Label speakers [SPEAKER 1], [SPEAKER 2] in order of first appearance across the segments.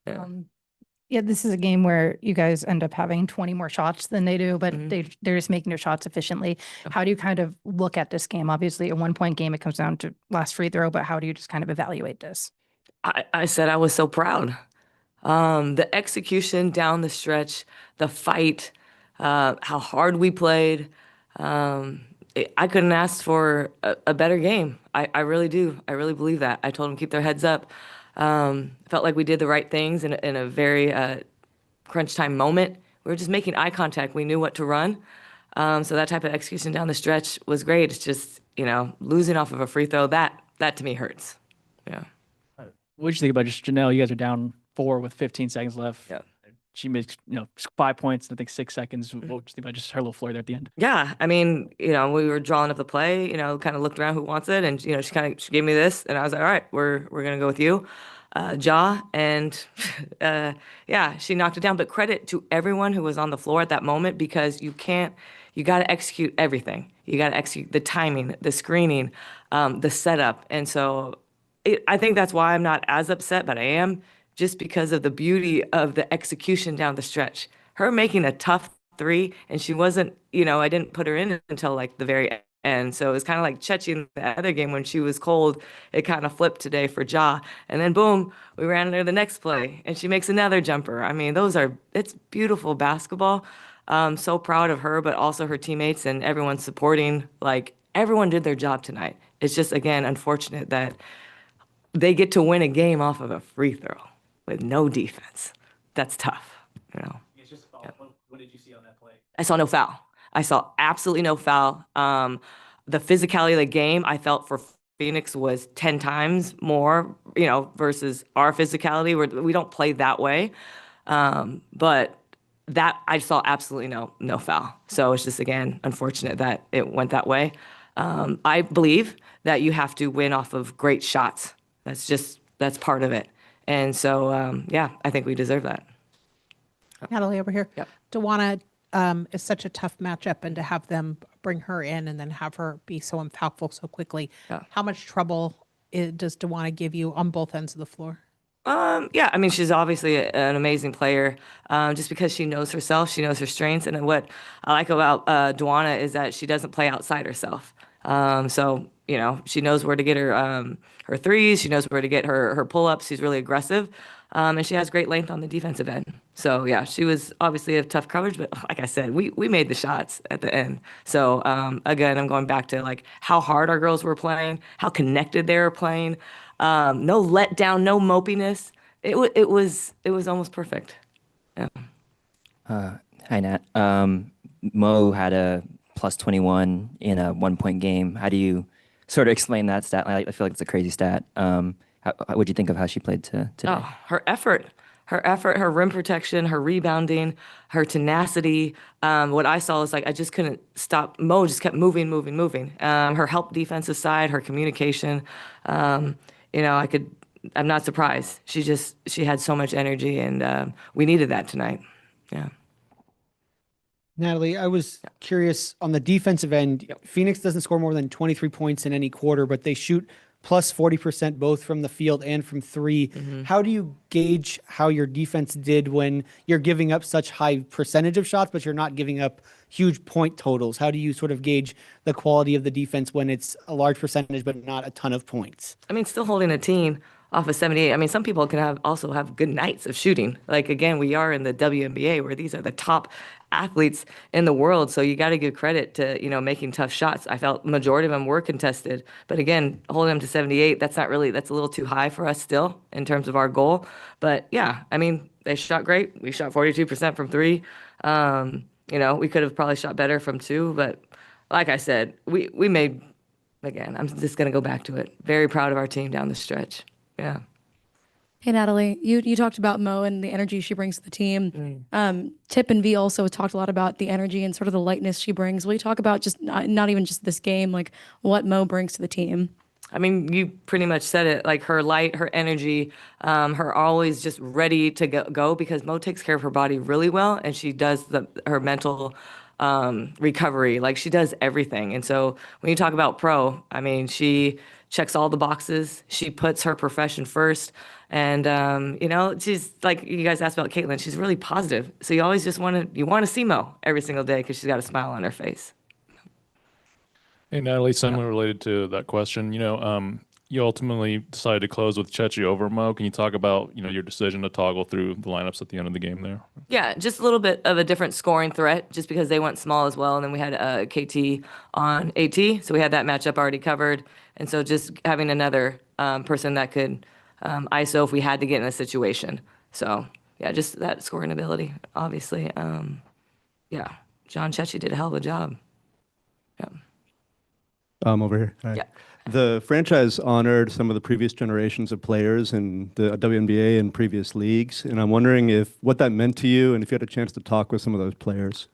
[SPEAKER 1] Yeah.
[SPEAKER 2] Yeah, this is a game where you guys end up having 20 more shots than they do, but
[SPEAKER 1] Mhm.
[SPEAKER 2] they're just making their shots efficiently. How do you kind of look at this game? Obviously, a 1 point game, it comes down to last free throw, but how do you just kind of evaluate this?
[SPEAKER 1] I said I was so proud. The execution down the stretch, the fight, how hard we played. Um, I couldn't ask for a better game. I really do. I really believe that. I told them keep their heads up. Felt like we did the right things in a very crunch time moment. We were just making eye contact. We knew what to run. So that type of execution down the stretch was great. It's just, losing off of a free throw, that to me hurts. Yeah.
[SPEAKER 3] What did you think about just Janelle? You guys are down 4 with 15 seconds left.
[SPEAKER 1] Yeah.
[SPEAKER 3] She makes, 5 points, I think 6 seconds. What would you think about just her little floor there at the end?
[SPEAKER 1] Yeah, I mean, we were drawing up the play, kind of looked around who wants it, and she gave me this, and I was like, all right, we're gonna go with you, Ja, and yeah, she knocked it down. But credit to everyone who was on the floor at that moment because you got to execute everything. You got to execute the timing, the screening, the setup, and so I think that's why I'm not as upset, but I am just because of the beauty of the execution down the stretch. Her making a tough three, and she wasn't, I didn't put her in until like the very end. So it was kind of like Chechi in the other game when she was cold. It kind of flipped today for Ja. And then boom, we ran into the next play, and she makes another jumper. I mean, it's beautiful basketball. So proud of her, but also her teammates and everyone supporting. Like everyone did their job tonight. It's just, again, unfortunate that they get to win a game off of a free throw with no defense. That's tough, you know.
[SPEAKER 3] It's just a foul. What did you see on that play?
[SPEAKER 1] I saw no foul. I saw absolutely no foul. The physicality of the game I felt for Phoenix was 10 times more, versus our physicality where we don't play that way. But that I saw absolutely no foul. So it's just again unfortunate that it went that way. I believe that you have to win off of great shots. That's part of it. And so yeah, I think we deserve that.
[SPEAKER 4] Natalie over here.
[SPEAKER 1] Yep.
[SPEAKER 4] Dewana is such a tough matchup, and to have them bring her in and then have her be so impactful so quickly.
[SPEAKER 1] Yeah.
[SPEAKER 4] How much trouble does Dewana give you on both ends of the floor?
[SPEAKER 1] Yeah, I mean, she's obviously an amazing player, just because she knows herself, she knows her strengths, and what I like about Duana is that she doesn't play outside herself. So she knows where to get her threes, she knows where to get her pull ups. She's really aggressive, and she has great length on the defensive end. So yeah, she was obviously a tough coverage, but like I said, we made the shots at the end. So again, I'm going back to like how hard our girls were playing, how connected they were playing. No letdown, no mopiness. It was almost perfect. Yeah.
[SPEAKER 5] Hi, Nat. Mo had a plus 21 in a 1 point game. How do you sort of explain that stat? I feel like it's a crazy stat. What'd you think of how she played today?
[SPEAKER 1] Oh, her effort, her rim protection, her rebounding, her tenacity. What I saw is like I just couldn't stop. Mo just kept moving, moving, moving. Her help defensive side, her communication. Um, I could. I'm not surprised. She had so much energy, and we needed that tonight. Yeah.
[SPEAKER 6] Natalie, I was curious on the defensive end.
[SPEAKER 1] Yep.
[SPEAKER 6] Phoenix doesn't score more than 23 points in any quarter, but they shoot plus 40% both from the field and from 3. How do you gauge how your defense did when you're giving up such high percentage of shots, but you're not giving up huge point totals? How do you sort of gauge the quality of the defense when it's a large percentage, but not a ton of points?
[SPEAKER 1] I mean, still holding a team off of 78. I mean, some people can also have good nights of shooting. Like again, we are in the WNBA where these are the top athletes in the world. So you got to give credit to, making tough shots. I felt majority of them were contested, but again, holding them to 78, that's a little too high for us still in terms of our goal. But yeah, I mean, they shot great. We shot 42% from 3. We could have probably shot better from 2, but like I said, we made, again, I'm just going to go back to it. Very proud of our team down the stretch. Yeah.
[SPEAKER 7] Hey, Natalie, you talked about Mo and the energy she brings to the team. Tip and V also talked a lot about the energy and sort of the lightness she brings. Will you talk about just not even just this game, like what Mo brings to the team?
[SPEAKER 1] I mean, you pretty much said it, like her light, her energy, her always just ready to go because Mo takes care of her body really well, and she does her mental recovery. Like she does everything. And so when you talk about pro, I mean, she checks all the boxes. She puts her profession first. And, she's like, you guys asked about Caitlin. She's really positive. So you always just want to see Mo every single day because she's got a smile on her face.
[SPEAKER 8] Hey, Natalie, similar related to that question, you ultimately decided to close with Chechi over Mo. Can you talk about, your decision to toggle through the lineups at the end of the game there?
[SPEAKER 1] Yeah, just a little bit of a different scoring threat just because they went small as well. And then we had KT on AT. So we had that matchup already covered. And so just having another person that could ISO if we had to get in a situation. So, yeah, just that scoring ability, obviously. Yeah, John Chechi did a hell of a job. Yeah.
[SPEAKER 9] Over here. Hi.
[SPEAKER 1] Yeah.
[SPEAKER 9] The franchise honored some of the previous generations of players in the WNBA and previous leagues, and I'm wondering what that meant to you, and if you had a chance to talk with some of those players.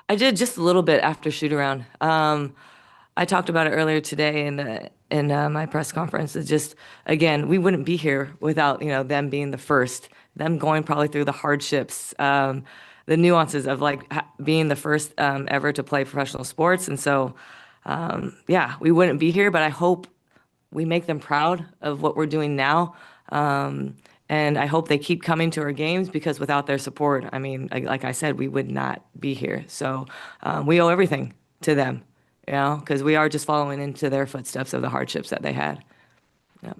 [SPEAKER 1] I did just a little bit after shoot around. I talked about it earlier today in my press conference. It's just, again, we wouldn't be here without them being the first, them going probably through the hardships, the nuances of like being the first ever to play professional sports, and so. Yeah, we wouldn't be here, but I hope we make them proud of what we're doing now. And I hope they keep coming to our games because without their support, I mean, like I said, we would not be here. So we owe everything to them, because we are just following into their footsteps of the hardships that they had. Yep.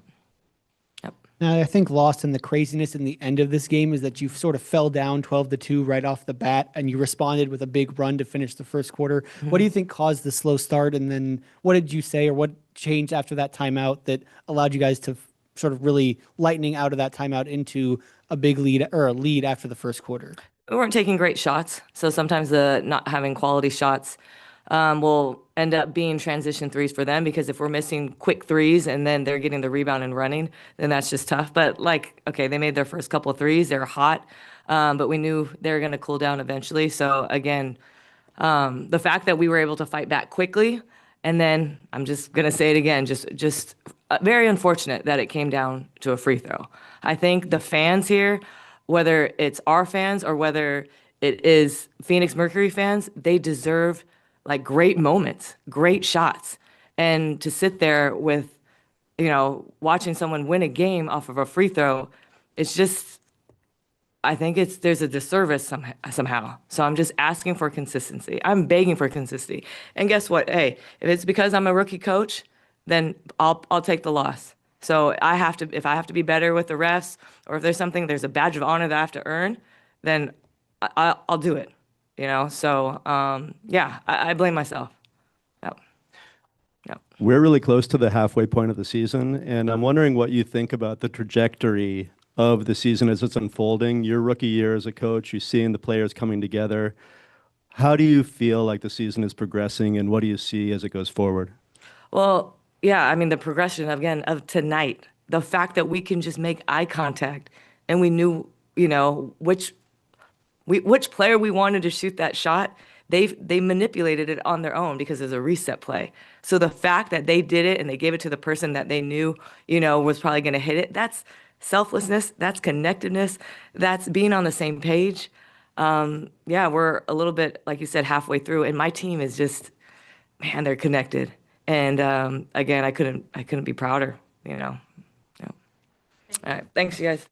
[SPEAKER 6] Now, I think lost in the craziness in the end of this game is that you sort of fell down 12-2 right off the bat, and you responded with a big run to finish the first quarter.
[SPEAKER 1] Mm-hmm.
[SPEAKER 6] What do you think caused the slow start? And then what did you say or what changed after that timeout that allowed you guys to sort of really lightning out of that timeout into a big lead or a lead after the first quarter?
[SPEAKER 1] We weren't taking great shots, so sometimes the not having quality shots will end up being transition threes for them because if we're missing quick threes and then they're getting the rebound and running, then that's just tough. But okay, they made their first couple of threes. They were hot, but we knew they were going to cool down eventually. So again, the fact that we were able to fight back quickly, and then I'm just going to say it again, just very unfortunate that it came down to a free throw. I think the fans here, whether it's our fans or whether it is Phoenix Mercury fans, they deserve great moments, great shots. And to sit there with, watching someone win a game off of a free throw, it's just, I think there's a disservice somehow. So I'm just asking for consistency. I'm begging for consistency. And guess what? Hey, if it's because I'm a rookie coach, then I'll take the loss. So if I have to be better with the refs, or if there's a badge of honor that I have to earn, then I'll do it. So yeah, I blame myself. Yep.
[SPEAKER 9] We're really close to the halfway point of the season, and I'm wondering what you think about the trajectory of the season as it's unfolding. Your rookie year as a coach, you're seeing the players coming together. How do you feel like the season is progressing, and what do you see as it goes forward?
[SPEAKER 1] Well, yeah, I mean, the progression, again, of tonight, the fact that we can just make eye contact and we knew, which player we wanted to shoot that shot, they manipulated it on their own because there's a reset play. So the fact that they did it and they gave it to the person that they knew, was probably going to hit it, that's selflessness, that's connectedness, that's being on the same page. Yeah, we're a little bit, like you said, halfway through, and my team is just, man, they're connected. And again, I couldn't be prouder, All right, thanks, you guys.